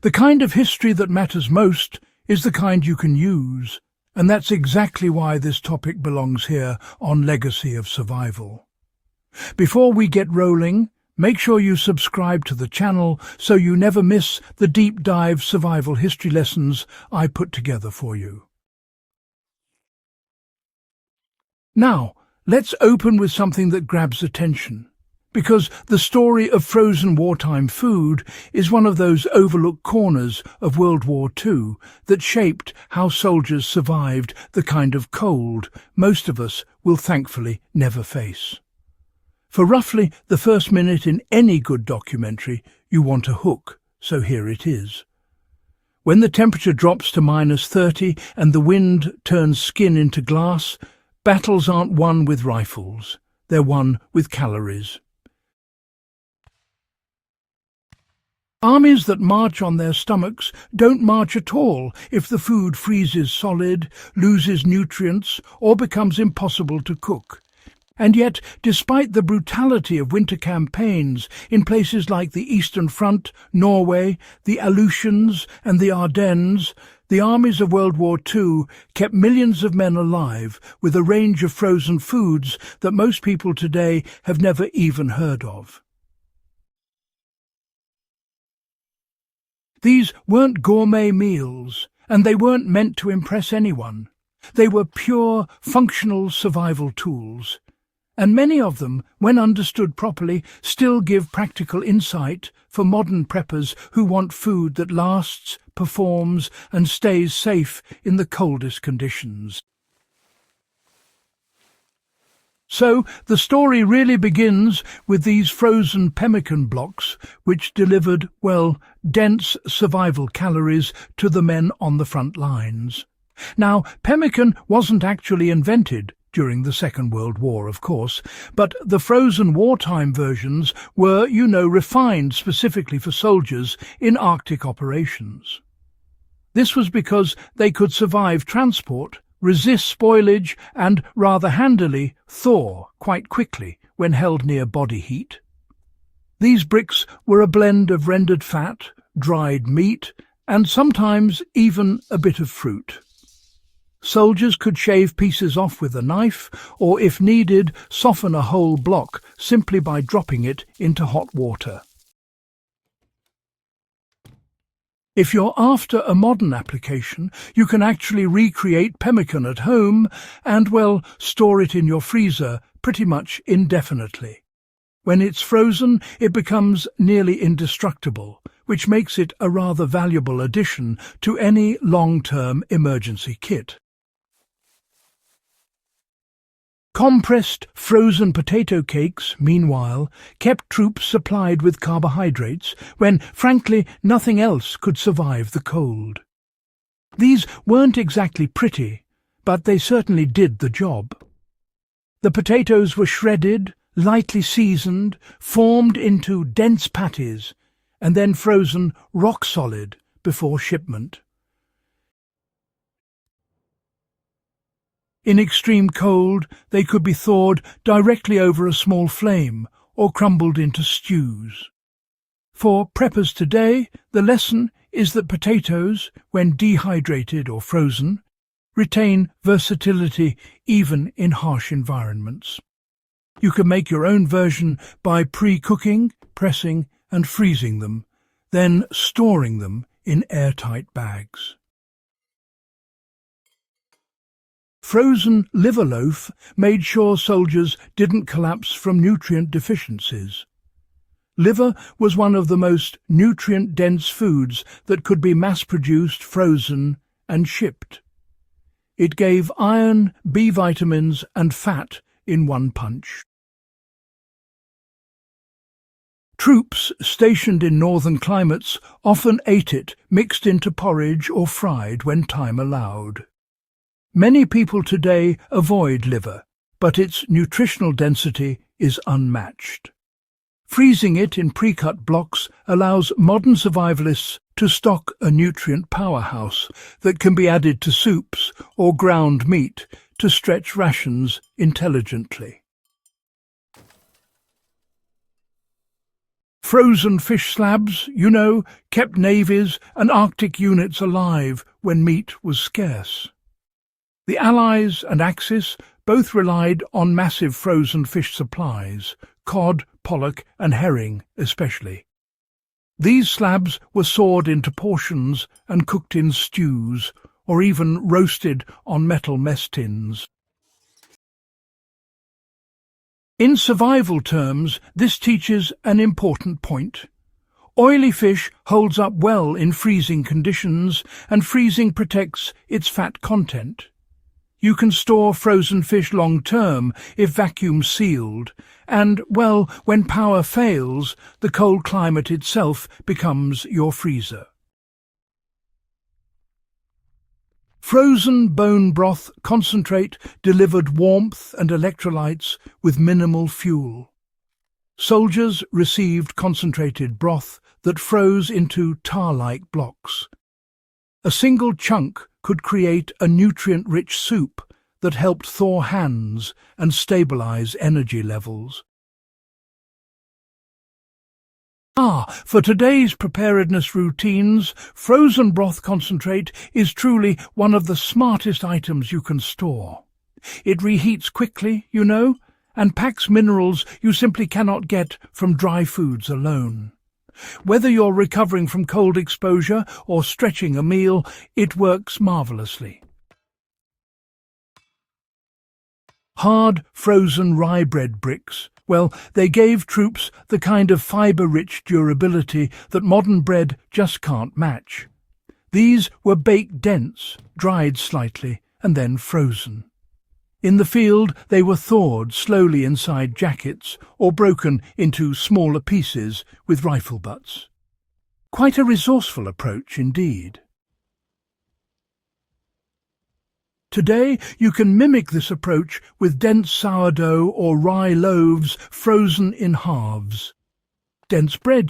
The kind of history that matters most is the kind you can use, and that's exactly why this topic belongs here on Legacy of Survival. Before we get rolling, make sure you subscribe to the channel so you never miss the deep dive survival history lessons I put together for you. Now, let's open with something that grabs attention, because the story of frozen wartime food is one of those overlooked corners of World War II that shaped how soldiers survived the kind of cold most of us will thankfully never face. For roughly the first minute in any good documentary, you want a hook, so here it is. When the temperature drops to -30 and the wind turns skin into glass, battles aren't won with rifles, they're won with calories. Armies that march on their stomachs don't march at all if the food freezes solid, loses nutrients, or becomes impossible to cook. And yet, despite the brutality of winter campaigns in places like the Eastern Front, Norway, the Aleutians and the Ardennes, the armies of World War II kept millions of men alive with a range of frozen foods that most people today have never even heard of. These weren't gourmet meals, and they weren't meant to impress anyone. They were pure, functional survival tools. And many of them, when understood properly, still give practical insight for modern preppers who want food that lasts, performs, and stays safe in the coldest conditions. So, the story really begins with these frozen pemmican blocks, which delivered, well, dense survival calories to the men on the front lines. Now, pemmican wasn't actually invented during the Second World War, of course, but the frozen wartime versions were, refined specifically for soldiers in Arctic operations. This was because they could survive transport, resist spoilage, and, rather handily, thaw quite quickly when held near body heat. These bricks were a blend of rendered fat, dried meat, and sometimes even a bit of fruit. Soldiers could shave pieces off with a knife, or if needed, soften a whole block simply by dropping it into hot water. If you're after a modern application, you can actually recreate pemmican at home and, well, store it in your freezer pretty much indefinitely. When it's frozen, it becomes nearly indestructible, which makes it a rather valuable addition to any long-term emergency kit. Compressed frozen potato cakes, meanwhile, kept troops supplied with carbohydrates when, frankly, nothing else could survive the cold. These weren't exactly pretty, but they certainly did the job. The potatoes were shredded, lightly seasoned, formed into dense patties, and then frozen rock-solid before shipment. In extreme cold, they could be thawed directly over a small flame or crumbled into stews. For preppers today, the lesson is that potatoes, when dehydrated or frozen, retain versatility even in harsh environments. You can make your own version by pre-cooking, pressing and freezing them, then storing them in airtight bags. Frozen liver loaf made sure soldiers didn't collapse from nutrient deficiencies. Liver was one of the most nutrient-dense foods that could be mass-produced, frozen and shipped. It gave iron, B vitamins and fat in one punch. Troops stationed in northern climates often ate it mixed into porridge or fried when time allowed. Many people today avoid liver, but its nutritional density is unmatched. Freezing it in pre-cut blocks allows modern survivalists to stock a nutrient powerhouse that can be added to soups or ground meat to stretch rations intelligently. Frozen fish slabs, kept navies and Arctic units alive when meat was scarce. The Allies and Axis both relied on massive frozen fish supplies, cod, pollock and herring especially. These slabs were sawed into portions and cooked in stews, or even roasted on metal mess tins. In survival terms, this teaches an important point. Oily fish holds up well in freezing conditions, and freezing protects its fat content. You can store frozen fish long-term if vacuum-sealed, and, when power fails, the cold climate itself becomes your freezer. Frozen bone broth concentrate delivered warmth and electrolytes with minimal fuel. Soldiers received concentrated broth that froze into tar-like blocks. A single chunk could create a nutrient-rich soup that helped thaw hands and stabilize energy levels. For today's preparedness routines, frozen broth concentrate is truly one of the smartest items you can store. It reheats quickly, and packs minerals you simply cannot get from dry foods alone. Whether you're recovering from cold exposure or stretching a meal, it works marvelously. Hard, frozen rye bread bricks. They gave troops the kind of fibre-rich durability that modern bread just can't match. These were baked dense, dried slightly, and then frozen. In the field, they were thawed slowly inside jackets or broken into smaller pieces with rifle butts. Quite a resourceful approach indeed. Today, you can mimic this approach with dense sourdough or rye loaves frozen in halves. Dense bread,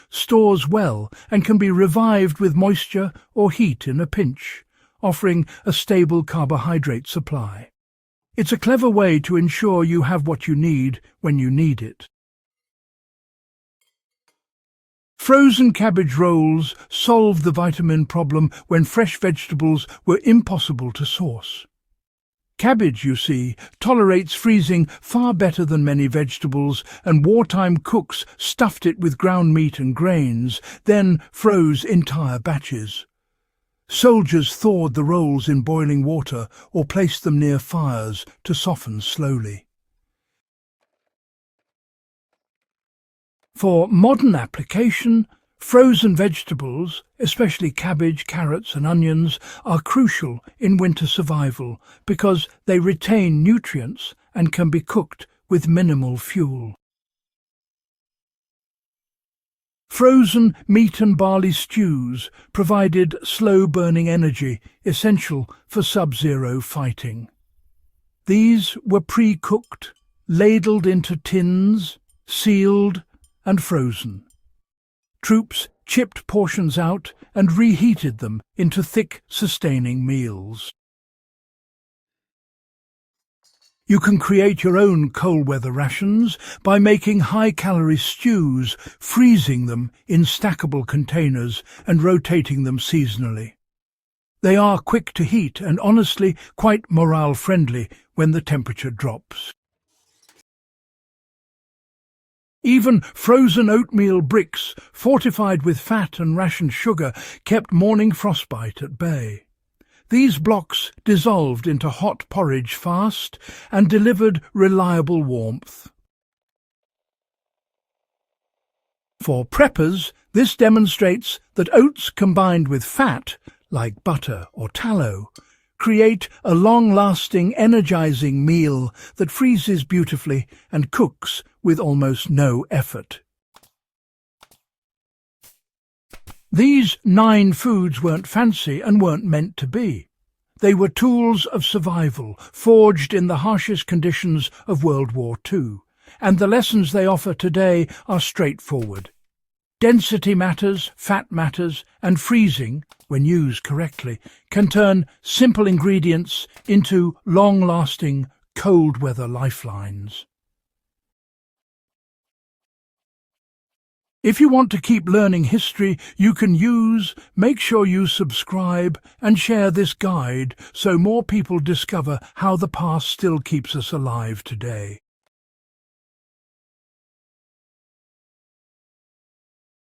stores well and can be revived with moisture or heat in a pinch, offering a stable carbohydrate supply. It's a clever way to ensure you have what you need when you need it. Frozen cabbage rolls solved the vitamin problem when fresh vegetables were impossible to source. Cabbage, tolerates freezing far better than many vegetables, and wartime cooks stuffed it with ground meat and grains, then froze entire batches. Soldiers thawed the rolls in boiling water or placed them near fires to soften slowly. For modern application, frozen vegetables, especially cabbage, carrots and onions, are crucial in winter survival because they retain nutrients and can be cooked with minimal fuel. Frozen meat and barley stews provided slow-burning energy essential for sub-zero fighting. These were pre-cooked, ladled into tins, sealed and frozen. Troops chipped portions out and reheated them into thick, sustaining meals. You can create your own cold-weather rations by making high-calorie stews, freezing them in stackable containers and rotating them seasonally. They are quick to heat and honestly quite morale-friendly when the temperature drops. Even frozen oatmeal bricks, fortified with fat and rationed sugar, kept morning frostbite at bay. These blocks dissolved into hot porridge fast and delivered reliable warmth. For preppers, this demonstrates that oats combined with fat, like butter or tallow, create a long-lasting, energizing meal that freezes beautifully and cooks with almost no effort. These 9 foods weren't fancy and weren't meant to be. They were tools of survival, forged in the harshest conditions of World War II, and the lessons they offer today are straightforward. Density matters, fat matters, and freezing, when used correctly, can turn simple ingredients into long-lasting, cold-weather lifelines. If you want to keep learning history, make sure you subscribe and share this guide so more people discover how the past still keeps us alive today.